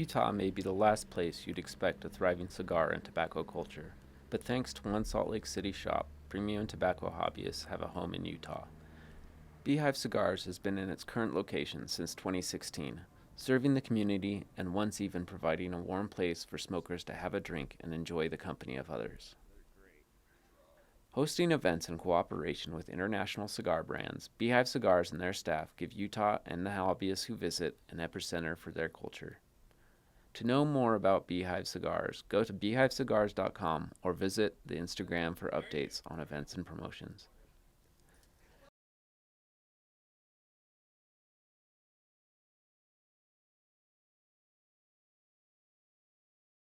Utah may be the last place you'd expect a thriving cigar and tobacco culture, but thanks to one Salt Lake City shop, premium tobacco hobbyists have a home in Utah. Beehive Cigars has been in its current location since 2016, serving the community and once even providing a warm place for smokers to have a drink and enjoy the company of others. Hosting events in cooperation with international cigar brands, Beehive Cigars and their staff give Utah and the hobbyists who visit an epicenter for their culture. To know more about Beehive Cigars, go to beehivecigars.com or visit the Instagram for updates on events and promotions.